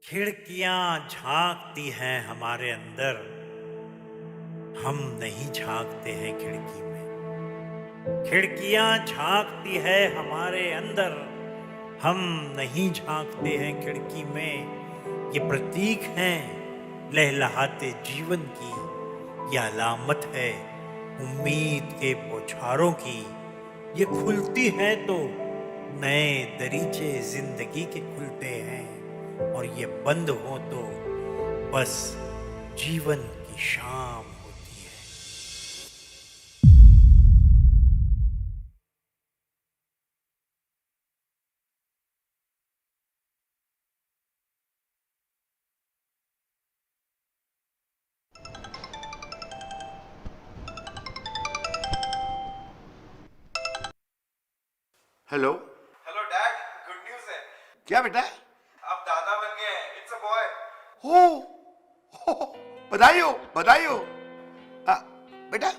खिड़कियां झांकती हैं हमारे अंदर, हम नहीं झांकते हैं खिड़की में। खिड़कियां झांकती है हमारे अंदर, हम नहीं झांकते हैं खिड़की में। ये प्रतीक हैं लहलहाते जीवन की, ये अलामत है उम्मीद के बौछारों की। ये खुलती है तो नए दरीचे जिंदगी के खुलते हैं, और ये बंद हो तो बस जीवन की शाम होती है। Hello. Hello dad, good news है। क्या बेटा? आप दादा बन गए हैं। It's a boy. हो बधाई हो, बधाई हो। बेटा,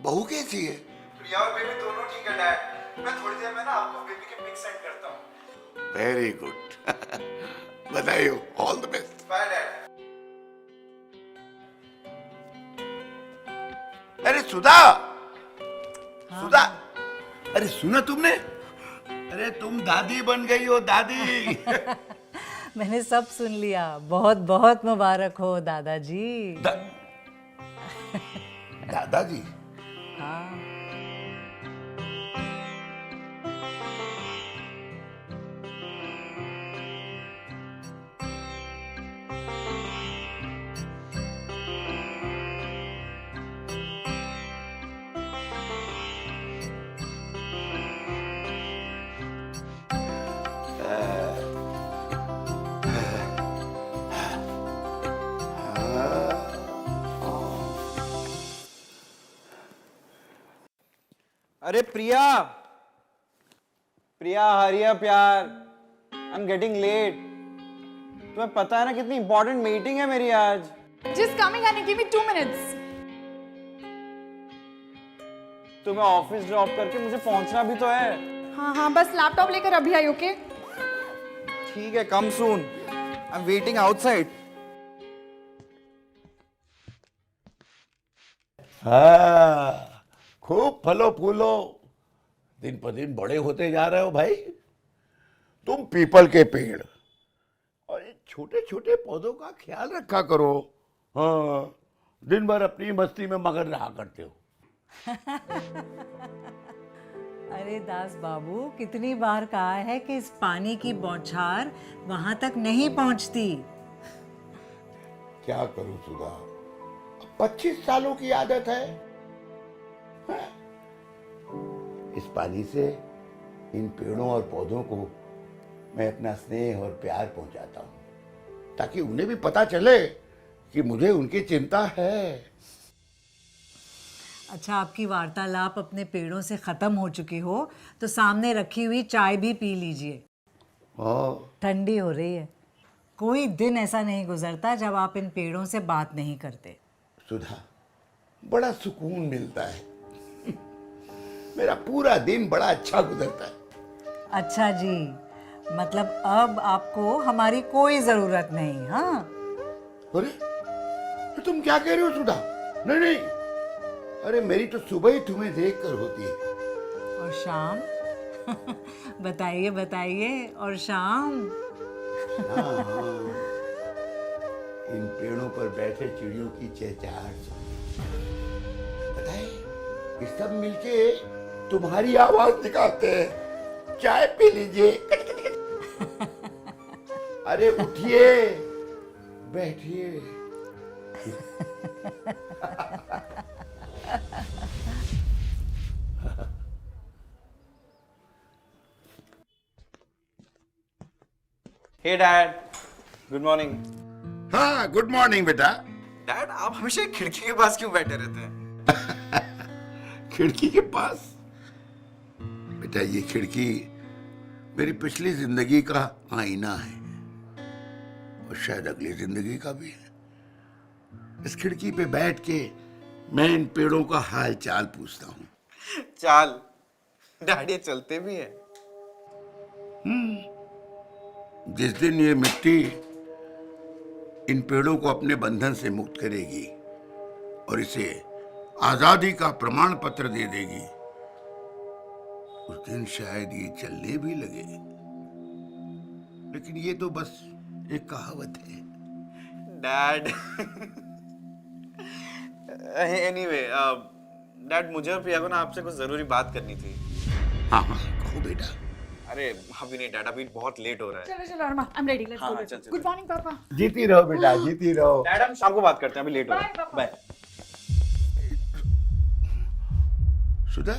बहू कैसी है? प्रिया और बेबी दोनों ठीक है डैड। मैं थोड़ी देर में ना आपको बेबी के पिक सेंड करता हूँ। Very good. बधाई हो, all the best. Bye dad. अरे सुधा, सुधा, अरे सुना तुमने? अरे तुम दादी बन गई हो, दादी। मैंने सब सुन लिया। बहुत बहुत मुबारक हो दादाजी। दादाजी? हाँ। अरे प्रिया, प्रिया हरी अप यार, आई एम गेटिंग लेट। तुम्हें पता है ना कितनी इंपॉर्टेंट मीटिंग है मेरी आज। Just coming honey, give me 2 minutes. तुम्हें ऑफिस ड्रॉप करके मुझे पहुंचना भी तो है। हाँ हाँ, बस लैपटॉप लेकर अभी आई, ओके? ठीक है, कम सून, आई एम वेटिंग आउटसाइड। हाँ, खूब फलो फूलो, दिन पर दिन बड़े होते जा रहे हो भाई। तुम पीपल के पेड़ और इन छोटे छोटे पौधों का ख्याल रखा करो। हाँ, दिन भर अपनी मस्ती में मगन रहा करते हो। अरे दास बाबू, कितनी बार कहा है कि इस पानी की बौछार वहां तक नहीं पहुंचती। क्या करूं सुधा, 25 सालों की आदत है। हाँ? इस पानी से इन पेड़ों और पौधों को मैं अपना स्नेह और प्यार पहुंचाता हूं, ताकि उन्हें भी पता चले कि मुझे उनकी चिंता है। अच्छा, आपकी वार्तालाप अपने पेड़ों से खत्म हो चुकी हो तो सामने रखी हुई चाय भी पी लीजिए। ठंडी हो रही है। कोई दिन ऐसा नहीं गुजरता जब आप इन पेड़ों से बात नहीं करते। सुधा, बड़ा सुकून मिलता है। मेरा पूरा दिन बड़ा अच्छा गुजरता है। अच्छा जी, मतलब अब आपको हमारी कोई जरूरत नहीं। हाँ? अरे, ये तुम क्या कह रहे हो सुधा? नहीं नहीं, अरे मेरी तो सुबह ही तुम्हें देखकर होती है। और शाम? बताइए बताइए, और शाम? हाँ, इन पेड़ों पर बैठे चिड़ियों की चहचहाट, बताए, ये सब मिलके तुम्हारी आवाज निकालते हैं। चाय पी लीजिए। अरे उठिए, बैठिए। हे डैड, गुड मॉर्निंग। हाँ, गुड मॉर्निंग बेटा। डैड, आप हमेशा खिड़की के पास क्यों बैठे रहते हैं? खिड़की के पास? बेटा, ये खिड़की मेरी पिछली जिंदगी का आईना है, और शायद अगली जिंदगी का भी है। इस खिड़की पे बैठ के मैं इन पेड़ों का हाल चाल पूछता हूँ। चाल? डैड, ये चलते भी है? जिस दिन ये मिट्टी इन पेड़ों को अपने बंधन से मुक्त करेगी और इसे आजादी का प्रमाण पत्र दे देगी, उस दिन शायद ये चलने भी लगे। लेकिन ये तो बस एक कहावत है। डैड एनीवे डैड, मुझे और प्रिया को ना आपसे कुछ जरूरी बात करनी थी। हाँ हाँ, कहो बेटा। अरे अभी नहीं डैड, अभी बहुत लेट हो रहा है। चलो चलो अरमा, I'm ready. Let's हाँ, go. चल, चल, Good morning, पापा. जीती रहो बेटा, जीती रहो। डैड हम शाम को बात करते हैं, अभी लेट हो रहा Bye, है। पापा. बाय। सुधा,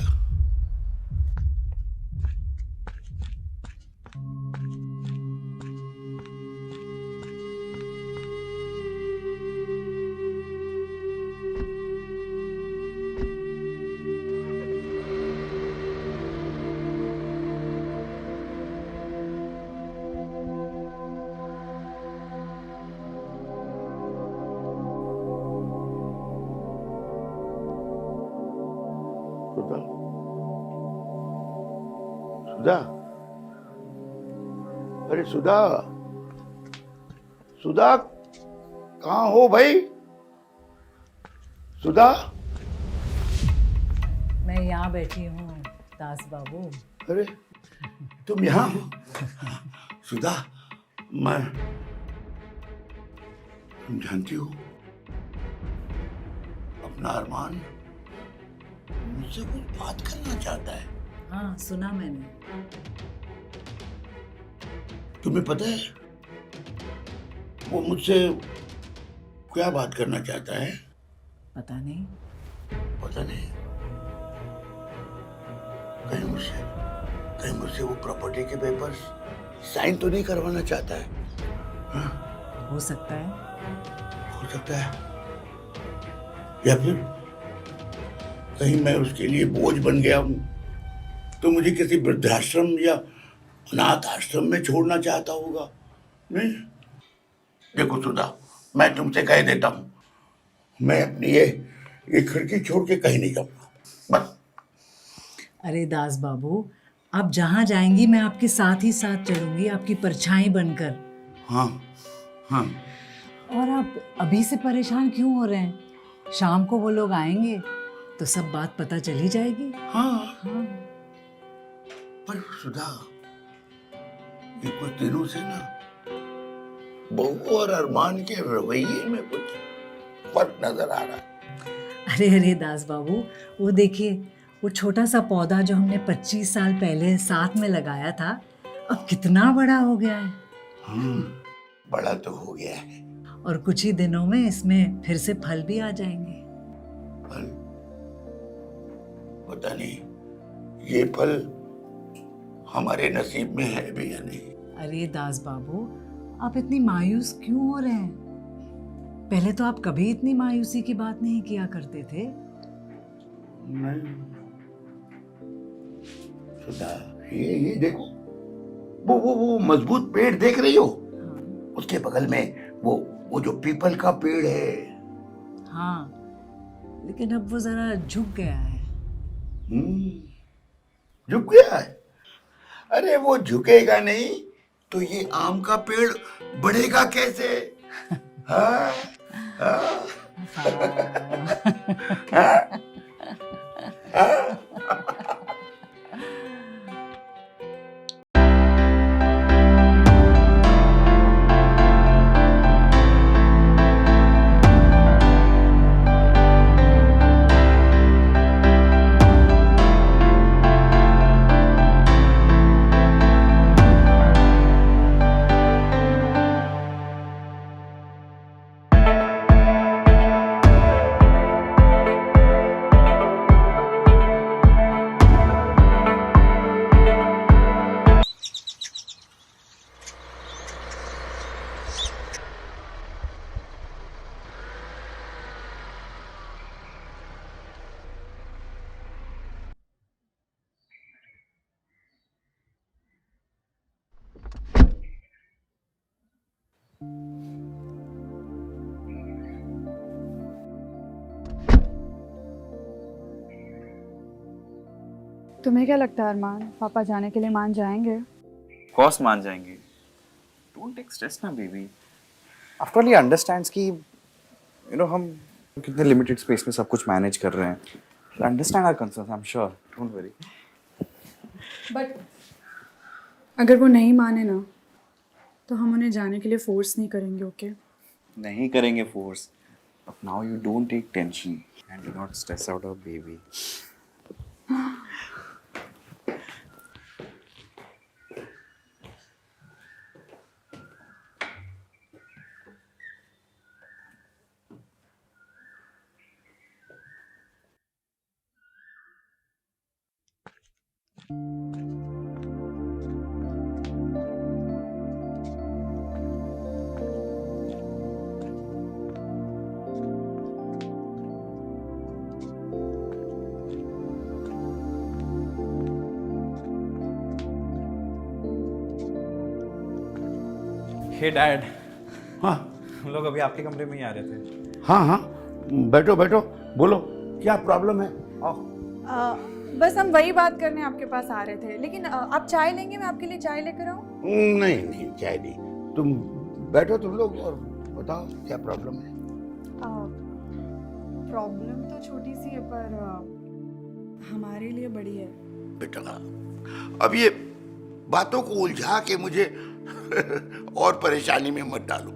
सुधा, सुधा, अरे सुधा, सुधा, कहाँ हो भाई? सुधा, मैं यहाँ बैठी हूँ दास बाबू। अरे तुम यहाँ? सुधा, मैं, तुम जानती हो अपना अरमान मुझसे कुछ बात करना चाहता है। हाँ, सुना मैंने। तुम्हें पता है वो मुझसे क्या बात करना चाहता है? पता नहीं। पता नहीं। कहीं मुझसे वो प्रॉपर्टी के पेपर्स साइन तो नहीं करवाना चाहता है? हाँ? हो सकता है। हो सकता है, या फिर कहीं मैं उसके लिए बोझ बन गया हूं तो मुझे किसी वृद्धाश्रम या अनाथ आश्रम में छोड़ना चाहता होगा। नहीं, देखो सुधा, मैं तुमसे कह देता हूं, मैं अपनी ये खिड़की छोड़ के कहीं नहीं जाऊंगा, बस। अरे दास बाबू, आप जहाँ जाएंगी मैं आपके साथ ही साथ चलूंगी, आपकी परछाई बनकर। हाँ हाँ। और आप अभी से परेशान क्यों हो रहे हैं? शाम को वो लोग आएंगे तो सब बात पता चली जाएगी। हाँ हाँ। पर सुधा, ये कुछ दिनों से ना बहू और अरमान के रवैये में कुछ फर्क नजर आ रहा है। अरे अरे दास बाबू, वो देखिए, वो छोटा सा पौधा जो हमने 25 साल पहले साथ में लगाया था, अब कितना बड़ा हो गया है। बड़ा तो हो गया है। और कुछ ही दिनों में इसमें फिर से फल भी आ जाएंगे। फल? पता नहीं ये फल हमारे नसीब में है भी या नहीं। अरे दास बाबू, आप इतनी मायूस क्यों हो रहे हैं? पहले तो आप कभी इतनी मायूसी की बात नहीं किया करते थे। नहीं सुधा, ये देखो, वो मजबूत पेड़ देख रही हो? उसके बगल में वो जो पीपल का पेड़ है। हाँ, लेकिन अब वो जरा झुक गया है। झुक गया है? अरे वो झुकेगा नहीं तो ये आम का पेड़ बढ़ेगा कैसे? हाँ? हाँ? हाँ? हाँ? तुम्हें क्या लगता है अरमान, पापा जाने के लिए मान जाएंगे? कोर्स मान जाएंगे। डोंट टेक स्ट्रेस ना baby. After all he understands कि हम कितने लिमिटेड स्पेस में सब कुछ मैनेज कर रहे हैं। Understand our concerns, I am sure, don't worry. But अगर वो नहीं माने ना तो हम उन्हें जाने के लिए फोर्स नहीं करेंगे, ओके? नहीं करेंगे force. But now you don't take tension and do not stress out our baby. Hey dad, हाँ हम लोग अभी आपके कमरे में ही आ रहे थे। हाँ हाँ, बैठो बैठो, बोलो क्या प्रॉब्लम है? आओ। बस हम वही बात करने आपके पास आ रहे थे, लेकिन आप चाय लेंगे? मैं आपके लिए चाय लेकर आऊँ? नहीं नहीं, चाय नहीं, तुम बैठो तुम लोग और बताओ क्या प्रॉब्लम है। प्रॉब्लम तो छोटी सी है पर हमारे लिए बड़ी है। बेटा, अब ये बातों को उलझा के मुझे और परेशानी में मत डालो।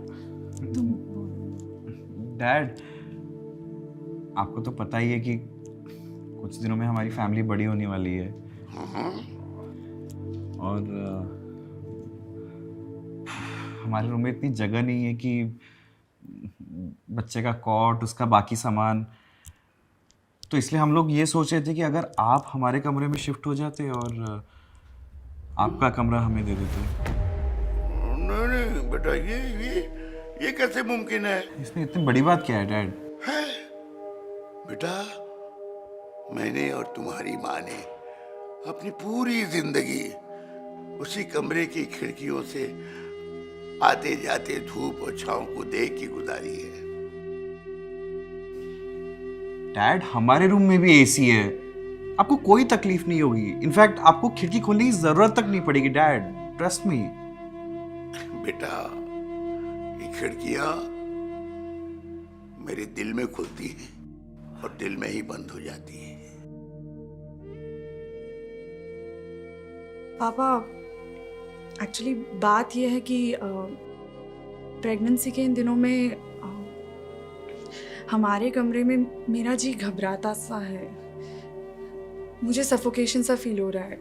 डैड, आपको तो पता ही है कि कुछ दिनों में हमारी फैमिली बड़ी होने वाली है। और हमारे रूम में इतनी जगह नहीं है कि बच्चे का कॉट, उसका बाकी सामान, तो इसलिए हम लोग ये सोच रहे थे कि अगर आप हमारे कमरे में शिफ्ट हो जाते और आपका कमरा हमें दे देते। नहीं नहीं बेटा, ये कैसे मुमकिन है? इसमें इतनी बड़ी बात क्या है डैड? है बेटा, मैंने और तुम्हारी माँ ने अपनी पूरी जिंदगी उसी कमरे की खिड़कियों से आते जाते धूप और छांव को देख के गुजारी है। डैड, हमारे रूम में भी एसी है, आपको कोई तकलीफ नहीं होगी। इनफैक्ट आपको खिड़की खोलने की जरूरत तक नहीं पड़ेगी डैड, ट्रस्ट मी। बेटा, ये खिड़कियां मेरे दिल में खुलती हैं और दिल में ही बंद हो जाती हैं। पापा, एक्चुअली बात यह है कि प्रेगनेंसी के इन दिनों में हमारे कमरे में मेरा जी घबराता सा है, मुझे सफोकेशन सा फील हो रहा है।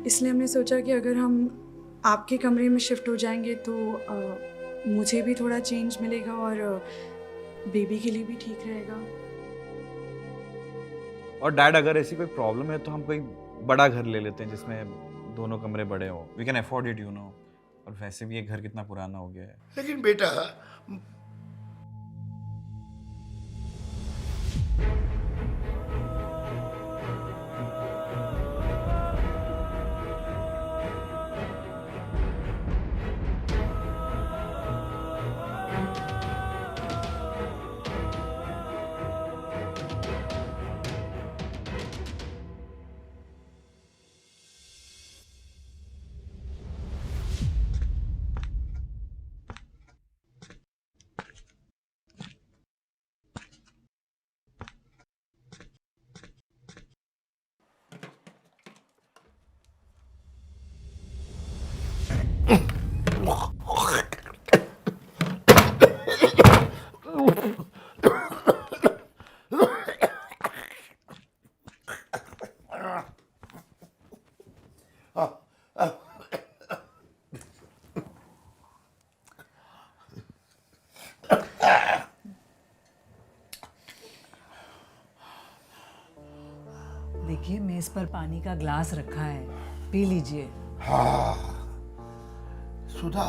इसलिए हमने सोचा कि अगर हम आपके कमरे में शिफ्ट हो जाएंगे तो मुझे भी थोड़ा चेंज मिलेगा और बेबी के लिए भी ठीक रहेगा। और डैड, अगर ऐसी कोई प्रॉब्लम है तो हम कोई बड़ा घर ले लेते हैं जिसमें दोनों कमरे बड़े हो। We can afford it, you know. और वैसे भी ये घर कितना पुराना हो गया है। लेकिन बेटा, देखिए, मेज पर पानी का ग्लास रखा है, पी लीजिए। हाँ सुधा,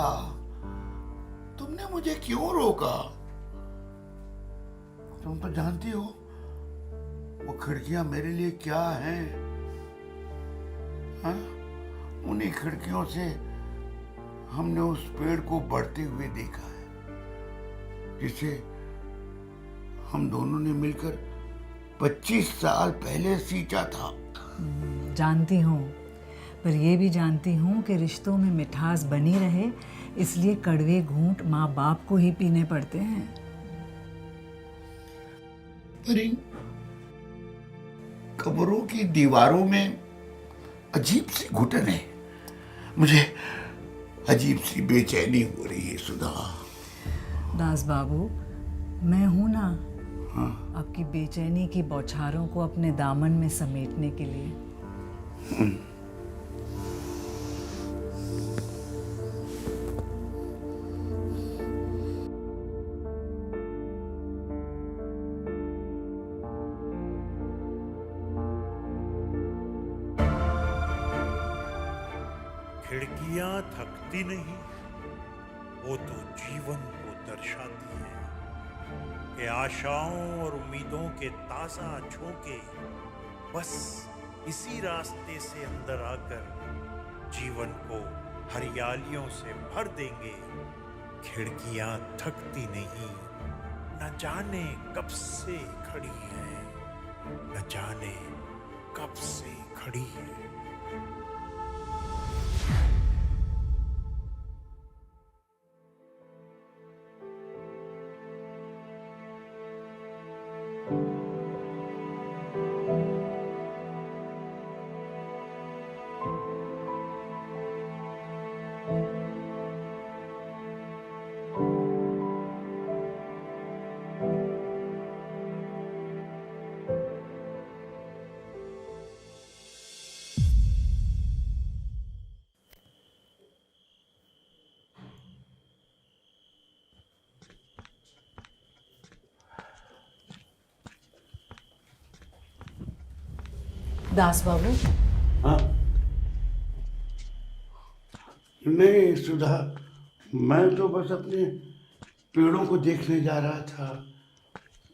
तुमने मुझे क्यों रोका? तुम तो जानती हो वो खिड़कियां मेरे लिए क्या हैं? हाँ? उन्हीं खिड़कियों से हमने उस पेड़ को बढ़ते हुए देखा है जिसे हम दोनों ने मिलकर 25 साल पहले सींचा था। जानती हूँ, पर ये भी जानती हूँ कि रिश्तों में मिठास बनी रहे इसलिए कड़वे घूंट माँ बाप को ही पीने पड़ते हैं। पर इन कब्रों की दीवारों में अजीब सी घुटन है, मुझे अजीब सी बेचैनी हो रही है सुधा। दास बाबू, मैं हूं ना आपकी बेचैनी की बौछारों को अपने दामन में समेटने के लिए। खिड़कियां थकती नहीं, वो तो जीवन को दर्शाती हैं कि आशाओं और उम्मीदों के ताजा झोंके बस इसी रास्ते से अंदर आकर जीवन को हरियालियों से भर देंगे। खिड़कियां थकती नहीं, न जाने कब से खड़ी हैं, न जाने कब से खड़ी है। दास बाबू, हाँ नहीं सुधा, मैं तो बस अपने पेड़ों को देखने जा रहा था,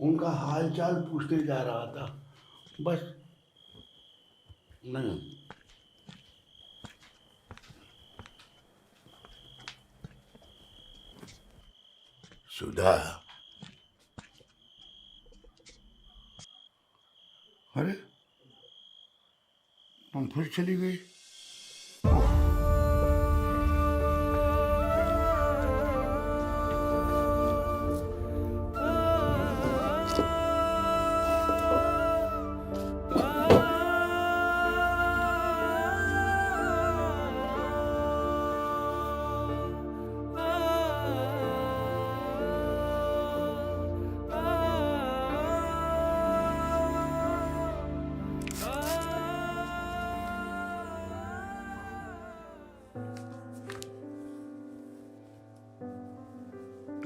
उनका हाल चाल पूछने जा रहा था, बस। नहीं सुधा, अरे तुम फिर चली गई।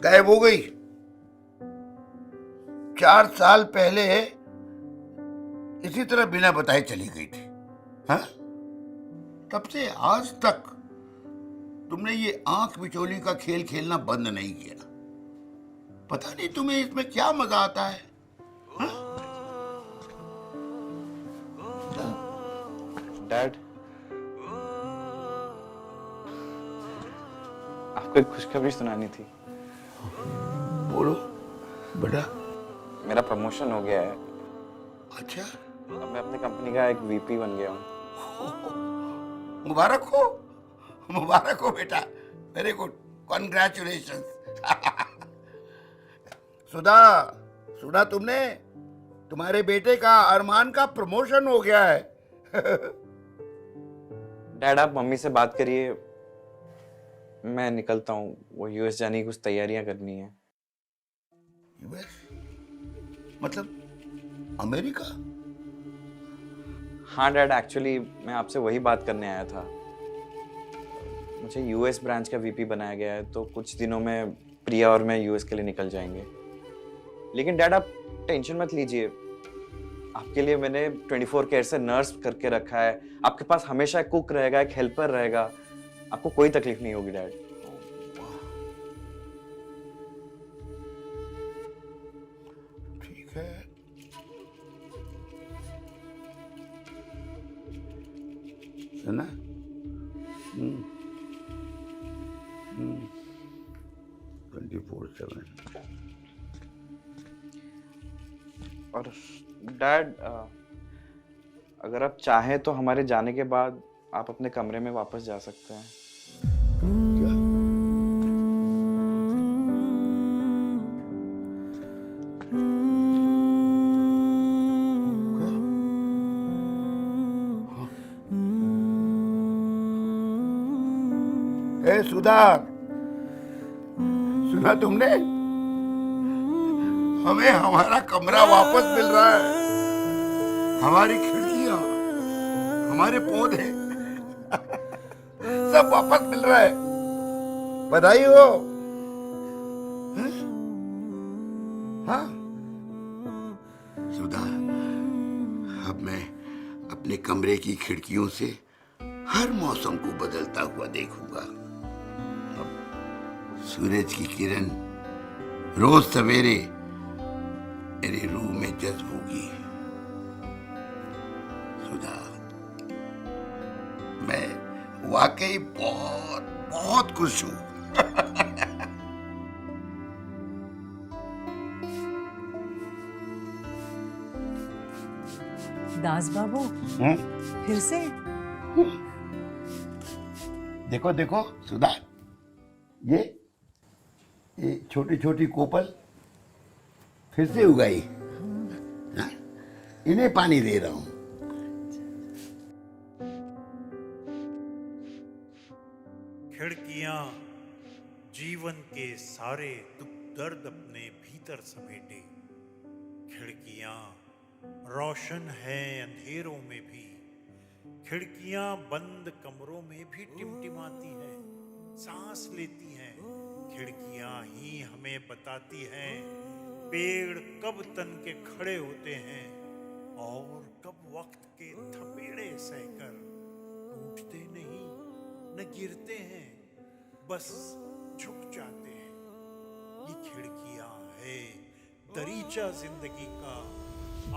गायब हो गई। 4 साल पहले इसी तरह बिना बताए चली गई थी। हाँ, तब से आज तक तुमने ये आंख बिचौली का खेल खेलना बंद नहीं किया। पता नहीं तुम्हें इसमें क्या मजा आता है। हाँ? डैड, आपको एक खुशखबरी सुनानी थी। बोलो बेटा। मेरा प्रमोशन हो गया है। अच्छा, अब मैं अपनी कंपनी का एक वीपी बन गया हूँ। मुबारक हो, मुबारक हो बेटा, वेरी गुड, कॉन्ग्रेचुलेशंस। सुधा, सुना तुमने, तुम्हारे बेटे का अरमान का प्रमोशन हो गया है। डैड, आप मम्मी से बात करिए, मैं निकलता हूँ, वो यूएस जाने की कुछ तैयारियां करनी है। यूएस मतलब अमेरिका? हाँ डैड, एक्चुअली मैं आपसे वही बात करने आया था। मुझे यूएस ब्रांच का वीपी बनाया गया है, तो कुछ दिनों में प्रिया और मैं यूएस के लिए निकल जाएंगे। लेकिन डैड, आप टेंशन मत लीजिए, आपके लिए मैंने 24 केयर से नर्स करके रखा है। आपके पास हमेशा एक कुक रहेगा, एक हेल्पर रहेगा, आपको कोई तकलीफ नहीं होगी डैड। ठीक है, सुना? 24/7। और डैड, अगर आप चाहें तो हमारे जाने के बाद आप अपने कमरे में वापस जा सकते हैं। क्या? सुधा, सुना तुमने? हमें हमारा कमरा वापस मिल रहा है, हमारी खिड़कियां, हमारे पौधे सब वापस मिल रहा है। बधाई हो। हाँ सुधा, अब मैं अपने कमरे की खिड़कियों से हर मौसम को बदलता हुआ देखूंगा। अब सूरज की किरण रोज सवेरे मेरे रूह में जज्ब होगी। सुधा, मैं वाकई बहुत बहुत खुश हूं। दास बाबू, फिर से? देखो देखो सुधा, ये छोटी छोटी कोपल फिर से उगाई। हाँ? इन्हें पानी दे रहा हूं। खिड़कियां जीवन के सारे दुख दर्द अपने भीतर समेटे। खिड़कियां रोशन है अंधेरों में भी, खिड़कियां बंद कमरों में भी टिमटिमाती हैं, सांस लेती हैं। खिड़कियां ही हमें बताती हैं पेड़ कब तन के खड़े होते हैं और कब वक्त के थपेड़े सहकर टूटते नहीं, न गिरते हैं, बस झुक जाते हैं। ये खिड़कियां है दरीचा जिंदगी का,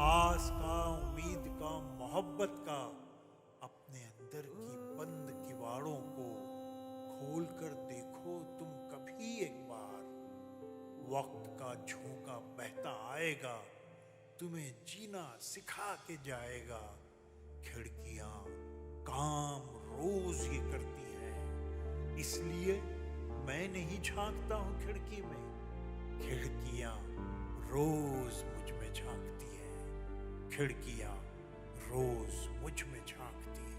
आस का, उम्मीद का, मोहब्बत का। अपने अंदर की बंद किवाड़ों को खोल कर देखो तुम कभी एक बार। वक्त का झोंका बहता आएगा, तुम्हें जीना सिखा के जाएगा। खिड़कियां काम रोज ये करती हैं, इसलिए मैं नहीं झांकता हूं खिड़की में। खिड़कियां रोज मुझ में झांकती हैं, खिड़कियां रोज मुझ में झांकती हैं।